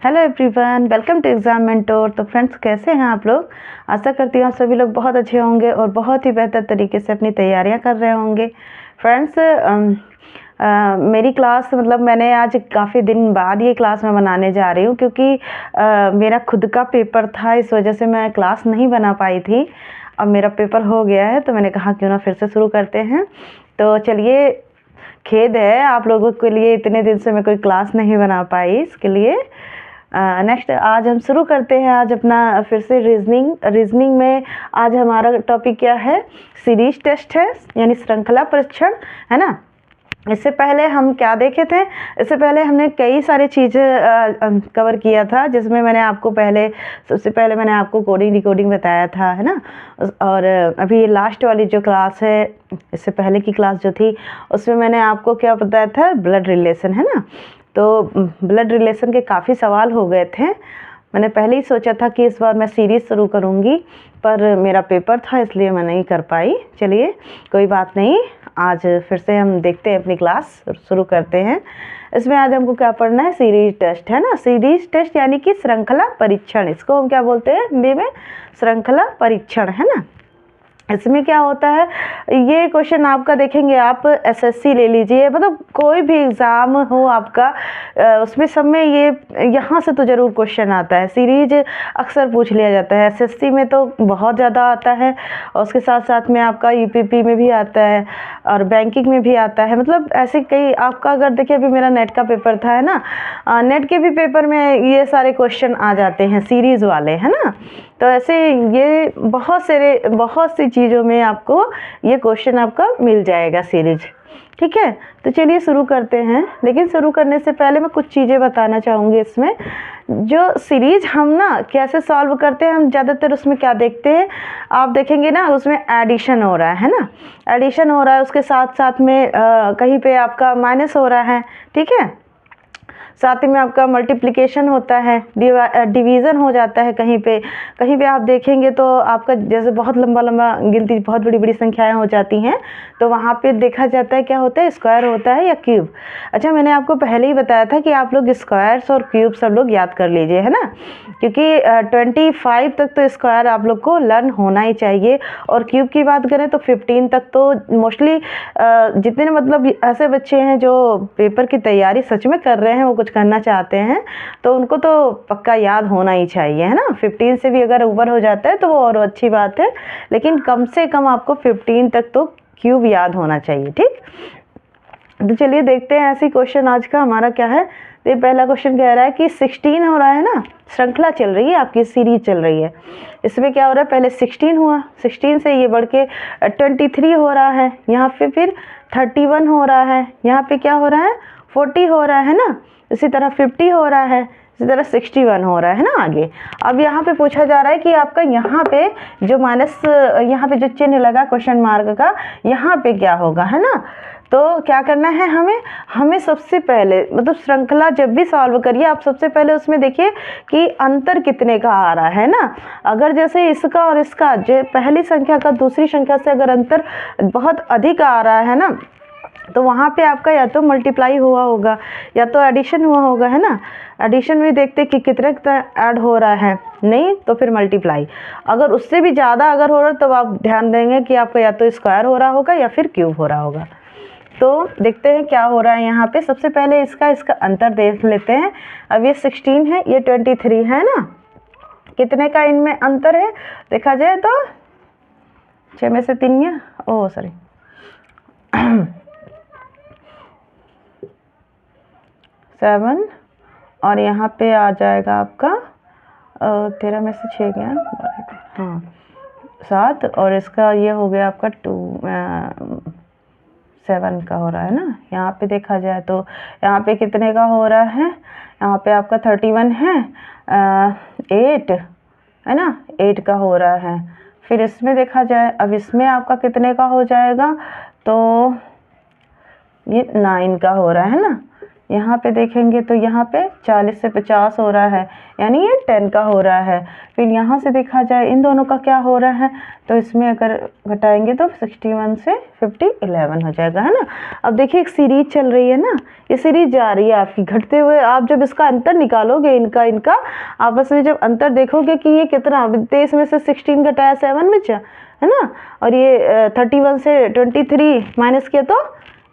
Hello everyone, welcome to exam mentor. तो friends, कैसे हैं आप लोग? आशा करती हूँ आप सभी लोग बहुत अच्छे होंगे और बहुत ही बेहतर तरीके से अपनी तैयारियां कर रहे होंगे। फ्रेंड्स, मेरी क्लास मैंने आज काफ़ी दिन बाद ये क्लास मैं बनाने जा रही हूँ, क्योंकि मेरा खुद का पेपर था, इस वजह से मैं क्लास नहीं बना पाई थी। अब मेरा पेपर हो गया है तो मैंने कहा क्यों ना फिर से शुरू करते हैं। तो चलिए, खेद है आप लोगों के लिए, इतने दिन से मैं कोई क्लास नहीं बना पाई, इसके लिए नेक्स्ट आज हम शुरू करते हैं। आज अपना फिर से रीजनिंग में आज हमारा टॉपिक क्या है? सीरीज टेस्ट है, यानी श्रृंखला परीक्षण, है ना। इससे पहले हम क्या देखे थे? इससे पहले हमने कई सारी चीज़ें कवर किया था, जिसमें मैंने आपको सबसे पहले मैंने आपको कोडिंग डिकोडिंग बताया था, है ना। और अभी लास्ट वाली जो क्लास है, इससे पहले की क्लास जो थी, उसमें मैंने आपको क्या बताया था? ब्लड रिलेशन, है ना। तो ब्लड रिलेशन के काफ़ी सवाल हो गए थे। मैंने पहले ही सोचा था कि इस बार मैं सीरीज़ शुरू करूँगी, पर मेरा पेपर था इसलिए मैं नहीं कर पाई। चलिए, कोई बात नहीं, आज फिर से हम देखते हैं, अपनी क्लास शुरू करते हैं। इसमें आज हमको क्या पढ़ना है? सीरीज टेस्ट, है ना। सीरीज टेस्ट यानी कि श्रृंखला परीक्षण, इसको हम क्या बोलते हैं हिंदी में? श्रृंखला परीक्षण, है ना। इसमें क्या होता है? ये क्वेश्चन आपका देखेंगे आप, एसएससी ले लीजिए, कोई भी एग्ज़ाम हो आपका, उसमें सब में ये यहाँ से तो ज़रूर क्वेश्चन आता है। सीरीज अक्सर पूछ लिया जाता है, एसएससी में तो बहुत ज़्यादा आता है, और उसके साथ साथ में आपका यूपीपी में भी आता है और बैंकिंग में भी आता है। ऐसे कई आपका, अगर देखिए अभी मेरा नेट का पेपर था, है ना, नेट के भी पेपर में ये सारे क्वेश्चन आ जाते हैं सीरीज़ वाले, है ना। तो ऐसे ये बहुत सी चीज़ों में आपको ये क्वेश्चन आपका मिल जाएगा सीरीज, ठीक है। तो चलिए शुरू करते हैं, लेकिन शुरू करने से पहले मैं कुछ चीज़ें बताना चाहूँगी। इसमें जो सीरीज हम ना कैसे सॉल्व करते हैं, हम ज़्यादातर उसमें क्या देखते हैं, आप देखेंगे ना, उसमें एडिशन हो रहा है ना, एडिशन हो रहा है, उसके साथ साथ में कहीं पे आपका माइनस हो रहा है, ठीक है। साथ ही में आपका मल्टीप्लिकेशन होता है, डिवीज़न हो जाता है। कहीं पे आप देखेंगे तो आपका जैसे बहुत लंबा गिनती, बहुत बड़ी बड़ी संख्याएं हो जाती हैं, तो वहाँ पे देखा जाता है क्या होता है, स्क्वायर होता है या क्यूब। अच्छा, मैंने आपको पहले ही बताया था कि आप लोग स्क्वायर्स और क्यूब सब लोग याद कर लीजिए, है ना, क्योंकि 25 तक तो स्क्वायर आप लोग को लर्न होना ही चाहिए, और क्यूब की बात करें तो 15 तक तो मोस्टली जितने ऐसे बच्चे हैं जो पेपर की तैयारी सच में कर रहे हैं, वो कुछ करना चाहते हैं, तो उनको तो पक्का याद होना ही चाहिए, है ना। 15 से भी अगर ऊपर हो जाता है तो वो और अच्छी बात है, लेकिन कम से कम आपको 15 तक तो क्यूब याद होना चाहिए, ठीक। तो चलिए देखते हैं ऐसी क्वेश्चन आज का हमारा क्या है। तो ये पहला क्वेश्चन कह रहा है कि 16 हो रहा है ना, श्रृंखला चल रही है, आपकी सीरीज चल रही है। इसमें क्या हो रहा है, पहले 16 हुआ, 16 से ये बढ़ के 23 हो रहा है, यहाँ पे फिर 31 हो रहा है, यहाँ पे क्या हो रहा है, 40 हो रहा है ना, इसी तरह 50 हो रहा है, इसी तरह 61 हो रहा है ना आगे। अब यहाँ पे पूछा जा रहा है कि आपका यहाँ पे जो माइनस, यहाँ पे जो चिन्ह लगा क्वेश्चन मार्क का, यहाँ पे क्या होगा, है ना। तो क्या करना है हमें सबसे पहले, श्रृंखला जब भी सॉल्व करिए आप सबसे पहले उसमें देखिए कि अंतर कितने का आ रहा है ना। अगर जैसे इसका और इसका, जो पहली संख्या का दूसरी संख्या से अगर अंतर बहुत अधिक आ रहा है ना, तो वहाँ पे आपका या तो मल्टीप्लाई हुआ होगा या तो एडिशन हुआ होगा, है ना। एडिशन में देखते कि कितने ऐड हो रहा है, नहीं तो फिर मल्टीप्लाई। अगर उससे भी ज़्यादा अगर हो रहा है तो आप ध्यान देंगे कि आपका या तो स्क्वायर हो रहा होगा या फिर क्यूब हो रहा होगा। तो देखते हैं क्या हो रहा है यहाँ पे। सबसे पहले इसका अंतर देख लेते हैं। अब ये 16 है, ये 23 है ना, कितने का इनमें अंतर है देखा जाए तो 6 में से 3 है, ओह सॉरी 7, और यहाँ पे आ जाएगा आपका 13 में से 6 गया, हाँ 7, और इसका ये हो गया आपका 7 का हो रहा है ना। यहाँ पे देखा जाए तो यहाँ पे कितने का हो रहा है, यहाँ पे आपका 31 है, 8 है ना, 8 का हो रहा है। फिर इसमें देखा जाए, अब इसमें आपका कितने का हो जाएगा, तो ये 9 का हो रहा है ना, यहाँ पे देखेंगे तो यहाँ पे 40 से 50 हो रहा है, यानी ये 10 का हो रहा है। फिर यहाँ से देखा जाए इन दोनों का क्या हो रहा है, तो इसमें अगर घटाएंगे तो 61 से 50 11 हो जाएगा, है ना। अब देखिए एक सीरीज चल रही है ना, ये सीरीज जा रही है आपकी घटते हुए। आप जब इसका अंतर निकालोगे, इनका आपस में जब अंतर देखोगे कि ये कितना, 23 में से 16 घटाया 7 बचा, है ना। और ये 31 से 23 माइनस किया तो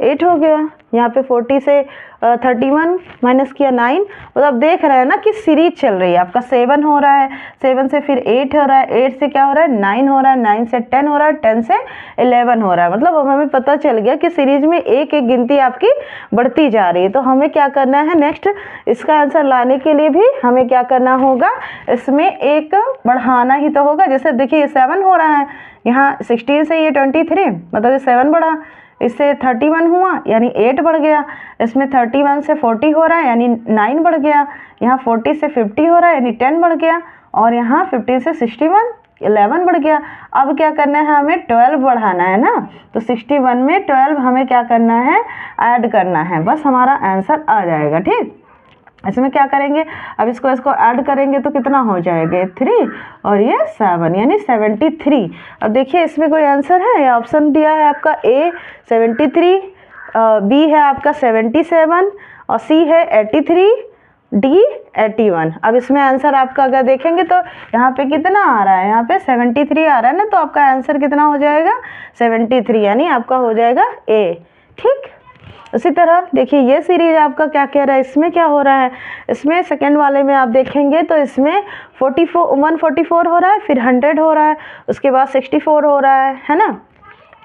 8 हो गया। यहाँ पे 40 से 31 माइनस किया 9। मतलब देख रहे हैं ना कि सीरीज चल रही है। आपका 7 हो रहा है, 7 से फिर 8 हो रहा है, 8 से क्या हो रहा है 9 हो रहा है, 9 से 10 हो रहा है, 10 से 11 हो रहा है। मतलब अब हमें पता चल गया कि सीरीज में एक एक गिनती आपकी बढ़ती जा रही है। तो हमें क्या करना है नेक्स्ट, इसका आंसर लाने के लिए भी हमें क्या करना होगा, इसमें एक बढ़ाना ही तो होगा। जैसे देखिए ये 7 हो रहा है, यहाँ 16 से ये 23, मतलब ये 7 बढ़ा, इससे 31 हुआ यानी 8 बढ़ गया, इसमें 31 से 40 हो रहा है यानी 9 बढ़ गया, यहाँ 40 से 50 हो रहा है यानी 10 बढ़ गया, और यहाँ 15 से 61 11 बढ़ गया। अब क्या करना है, हमें 12 बढ़ाना है ना। तो 61 में 12 हमें क्या करना है, ऐड करना है, बस हमारा आंसर आ जाएगा। ठीक, इसमें क्या करेंगे, अब इसको ऐड करेंगे तो कितना हो जाएगा 3 और ये 7 यानी 73। अब देखिए इसमें कोई आंसर है, या ऑप्शन दिया है आपका ए 73, बी है आपका 77 और सी है 83, डी 81। अब इसमें आंसर आपका अगर देखेंगे तो यहाँ पे कितना आ रहा है, यहाँ पे 73 आ रहा है ना, तो आपका आंसर कितना हो जाएगा 73, यानी आपका हो जाएगा ए। ठीक, उसी तरह देखिए ये सीरीज आपका क्या कह रहा है, इसमें क्या हो रहा है, इसमें सेकंड वाले में आप देखेंगे तो इसमें 144 हो रहा है, फिर 100 हो रहा है, उसके बाद 64 हो रहा है ना।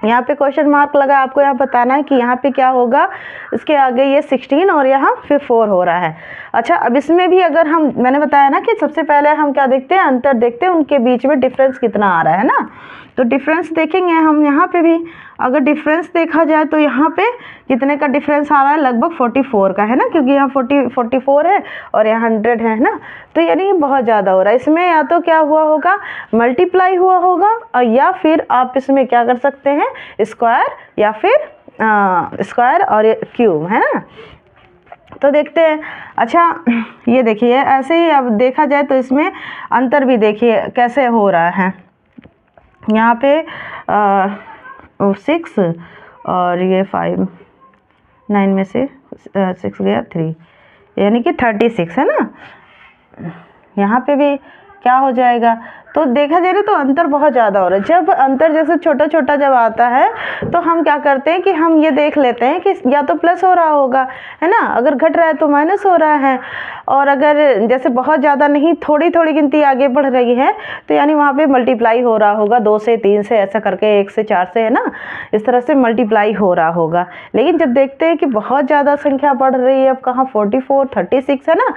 यहाँ पे क्वेश्चन मार्क लगा, आपको यहाँ बताना है कि यहाँ पे क्या होगा, इसके आगे ये 16 और यहाँ फिर 4 हो रहा है। अच्छा, अब इसमें भी अगर हम, मैंने बताया ना कि सबसे पहले हम क्या देखते हैं, अंतर देखते हैं, उनके बीच में डिफरेंस कितना आ रहा है ना। तो डिफरेंस देखेंगे हम यहाँ पे भी, अगर डिफरेंस देखा जाए तो यहाँ पे कितने का डिफरेंस आ रहा है, लगभग 44 का, है ना, क्योंकि यहाँ 44 है और यहाँ 100 है ना। तो यानी ये बहुत ज़्यादा हो रहा है। इसमें या तो क्या हुआ होगा, मल्टीप्लाई हुआ होगा, और या फिर आप इसमें क्या कर सकते हैं, स्क्वायर या फिर स्क्वायर और क्यूब, है ना। तो देखते हैं। अच्छा ये देखिए ऐसे ही अब देखा जाए तो इसमें अंतर भी देखिए कैसे हो रहा है। यहाँ पे 6 और ये 5, 9 में से 6 गया 3, यानी कि 36, है ना। यहाँ पे भी क्या हो जाएगा, तो देखा जाए ना तो अंतर बहुत ज़्यादा हो रहा है। जब अंतर जैसे छोटा छोटा जब आता है तो हम क्या करते हैं कि हम ये देख लेते हैं कि या तो प्लस हो रहा होगा, है ना, अगर घट रहा है तो माइनस हो रहा है, और अगर जैसे बहुत ज़्यादा नहीं, थोड़ी थोड़ी गिनती आगे बढ़ रही है तो यानी वहाँ पे मल्टीप्लाई हो रहा होगा, 2 से 3 से, ऐसा करके 1 से 4 से, है ना, इस तरह से मल्टीप्लाई हो रहा होगा। लेकिन जब देखते हैं कि बहुत ज़्यादा संख्या बढ़ रही है, अब कहाँ 44 36, है ना,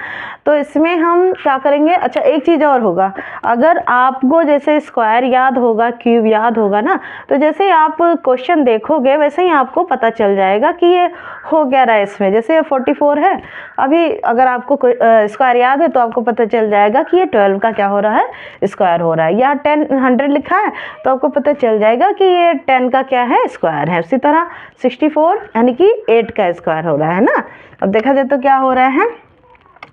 तो इसमें हम क्या करेंगे। अच्छा एक चीज़ और होगा, अगर आपको जैसे स्क्वायर याद होगा, क्यूब याद होगा ना, तो जैसे ही आप क्वेश्चन देखोगे वैसे ही आपको पता चल जाएगा कि ये हो क्या रहा है इसमें। जैसे 44 है, अभी अगर आपको स्क्वायर याद है तो आपको पता चल जाएगा कि ये 12 का क्या हो रहा है, स्क्वायर हो रहा है। या 100 लिखा है तो आपको पता चल जाएगा कि ये 10 का क्या है, स्क्वायर है। उसी तरह 64 यानी कि 8 का स्क्वायर हो रहा है ना। अब देखा जाए तो क्या हो रहा है,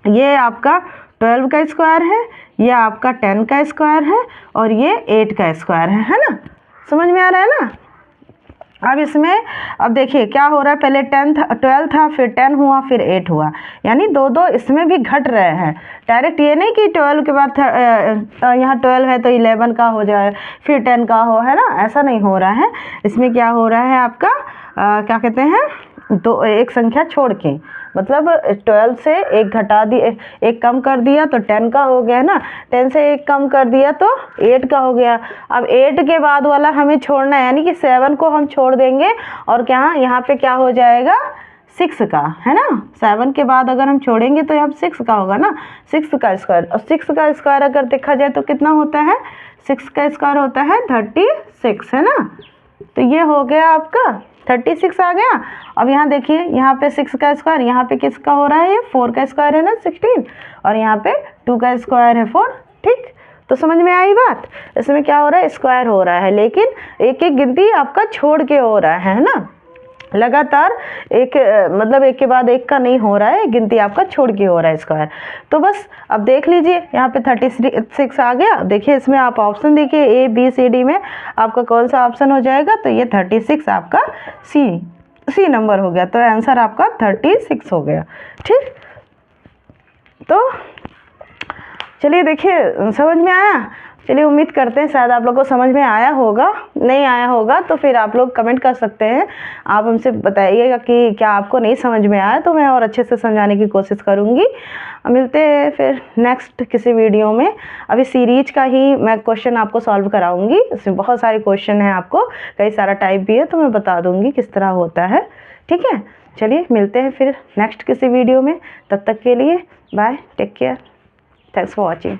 ये आपका 12 का स्क्वायर है, ये आपका 10 का स्क्वायर है, और ये 8 का स्क्वायर है ना। समझ में आ रहा है ना। अब इसमें अब देखिए क्या हो रहा है, पहले 12 था, फिर 10 हुआ, फिर 8 हुआ, यानी दो इसमें भी घट रहे हैं। डायरेक्ट ये नहीं कि 12 के बाद यहाँ 12 है तो 11 का हो जाए, फिर 10 का हो, है ना, ऐसा नहीं हो रहा है। इसमें क्या हो रहा है आपका क्या कहते हैं, दो एक संख्या छोड़ के, मतलब 12 से एक घटा दिया, एक कम कर दिया तो 10 का हो गया ना, 10 से एक कम कर दिया तो 8 का हो गया। अब 8 के बाद वाला हमें छोड़ना है, यानी कि 7 को हम छोड़ देंगे, और क्या यहाँ पे क्या हो जाएगा 6 का, है ना। 7 के बाद अगर हम छोड़ेंगे तो यहाँ 6 का होगा ना, 6 का स्क्वायर। और 6 का स्क्वायर अगर देखा जाए तो कितना होता है, 6 का स्क्वायर होता है 36, है ना। तो ये हो गया आपका 36 आ गया। अब यहाँ देखिए, यहाँ पे 6 का स्क्वायर, यहाँ पे किसका हो रहा है, ये 4 का स्क्वायर है ना 16, और यहाँ पे 2 का स्क्वायर है 4। ठीक, तो समझ में आई बात। इसमें क्या हो रहा है, स्क्वायर हो रहा है, लेकिन एक एक गिनती आपका छोड़ के हो रहा है ना। लगातार एक मतलब एक के बाद एक का नहीं हो रहा है, गिनती आपका छोड़ के हो रहा है स्क्वायर। तो बस अब देख लीजिए यहाँ पे 36 आ गया। देखिए इसमें आप ऑप्शन देखिए ए बी सी डी में आपका कौन सा ऑप्शन हो जाएगा, तो ये 36 आपका सी नंबर हो गया। तो आंसर आपका 36 हो गया। ठीक, तो चलिए देखिए समझ में आया। चलिए उम्मीद करते हैं शायद आप लोग को समझ में आया होगा। नहीं आया होगा तो फिर आप लोग कमेंट कर सकते हैं, आप हमसे बताइएगा कि क्या आपको नहीं समझ में आया, तो मैं और अच्छे से समझाने की कोशिश करूँगी। मिलते हैं फिर नेक्स्ट किसी वीडियो में। अभी सीरीज का ही मैं क्वेश्चन आपको सॉल्व कराऊंगी, इसमें बहुत सारे क्वेश्चन हैं, आपको कई सारा टाइप भी है, तो मैं बता दूंगी किस तरह होता है। ठीक है, चलिए मिलते हैं फिर नेक्स्ट किसी वीडियो में। तब तक के लिए bye, take care, thanks for watching.